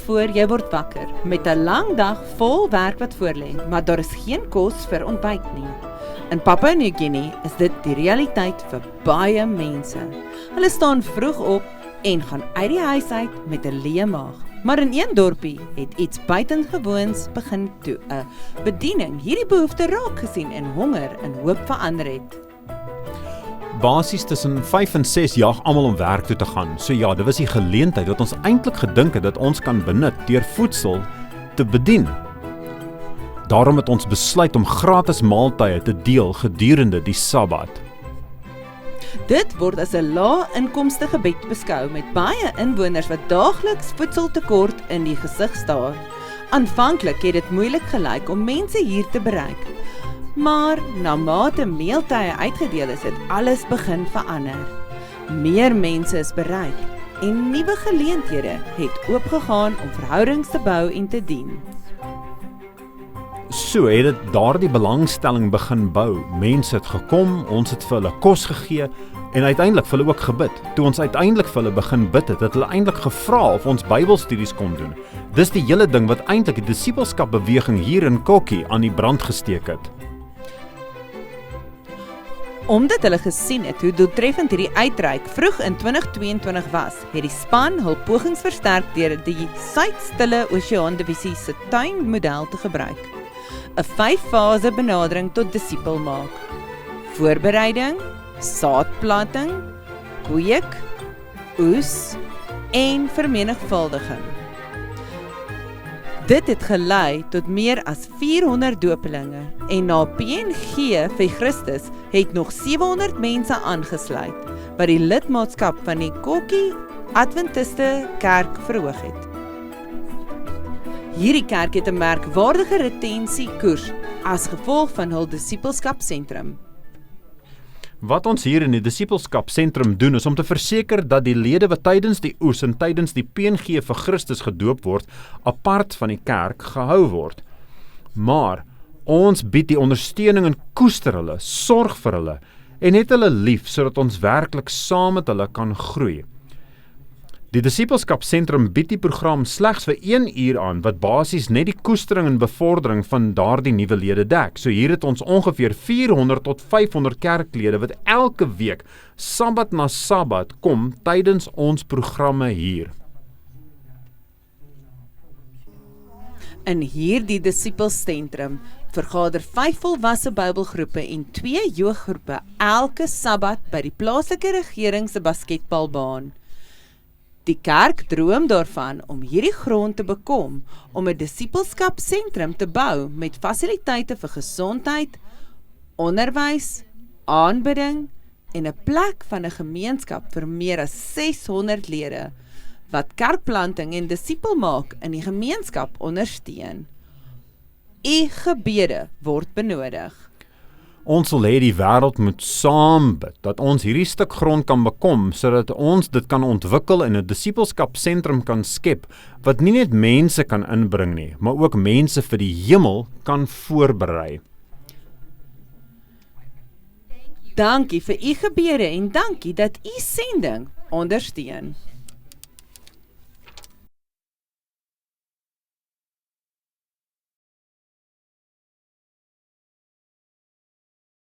voor jy word wakker, met 'n lang dag vol werk wat voorlê, maar daar is geen kos vir ontbyt nie. In Papua Nieu-Guinea is dit die realiteit vir baie mense. Hulle staan vroeg op en gaan uit die huis uit met 'n leë maag. Maar in een dorpie het iets buitengewoons begin toe 'n bediening hierdie behoefte raak gesien en honger in hoop verander het. Basies tussen 5 en 6 jag almal om werk toe te gaan. So ja, dit was die geleentheid wat ons eintlik gedink het dat ons kan benut deur voedsel te bedien. Daarom het ons besluit om gratis maaltye te deel gedurende die Sabbat. Dit word as 'n lae-inkomste gebied beskou met baie inwoners wat daagliks voedseltekort in die gesig staar. Aanvanklik het dit moeilik gelyk om mense hier te bereik. Maar na mate meeltye uitgedeel is, het alles begin verander. Meer mense is bereik en nuwe geleenthede het oopgegaan om verhoudings te bou en te dien. So het dit daardie belangstelling begin bou. Mense het gekom, ons het vir hulle kos gegee en uiteindelik vir hulle ook gebid. Toe ons uiteindelik vir hulle begin bid het hulle eintlik gevra of ons Bybelstudies kon doen. Dis die hele ding wat eintlik die disipelskapbeweging hier in Kokkie aan die brand gesteek het. Omdat hulle gesien het hoe doeltreffend hierdie uitreik vroeg in 2022 was, het die span hul pogings versterk deur die Suid-Stille Oseaan Divisie se tuinmodel te gebruik. 'n 5-fase benadering tot disipel maak. Voorbereiding, saadplanting, kweek, oes en vermenigvuldiging. Dit het gelei tot meer as 400 dopelinge en na PNG vir Christus het nog 700 mense aangesluit, wat die lidmaatskap van die Kokkie Adventiste Kerk verhoog het. Hierdie kerk het 'n merkwaardige retensiekoers as gevolg van hul disipelskapsentrum. Wat ons hier in die disipelskapsentrum doen is om te verseker dat die lede wat tydens die oes en tydens die PNG vir Christus gedoop word, apart van die kerk gehou word. Maar ons bied die ondersteuning en koester hulle, sorg vir hulle en het hulle lief sodat ons werklik saam met hulle kan groei. Die disipelskapsentrum bied die program slegs vir 1 uur aan wat basies net die koestering en bevordering van daardie nuwe lede dek. So hier het ons ongeveer 400 tot 500 kerklede wat elke week Sabbat na Sabbat kom tydens ons programme hier. In hierdie disipelsentrum vergader 5 volwasse Bybelgroepe en 2 jeuggroepe elke Sabbat by die plaaslike regering se basketbalbaan. Die kerk droom daarvan om hierdie grond te bekom om 'n disipelskapsentrum te bou met fasiliteite vir gesondheid, onderwys, aanbidding en 'n plek van 'n gemeenskap vir meer as 600 lede wat kerkplanting en disipelmaak in die gemeenskap ondersteun. U gebede word benodig. Ons wil hê die wêreld moet saam bid, dat ons hierdie stuk grond kan bekom, sodat ons dit kan ontwikkel en 'n disipelskapsentrum kan skep, wat nie net mense kan inbring nie, maar ook mense vir die hemel kan voorberei. Dankie vir u gebede en dankie dat u sending ondersteun.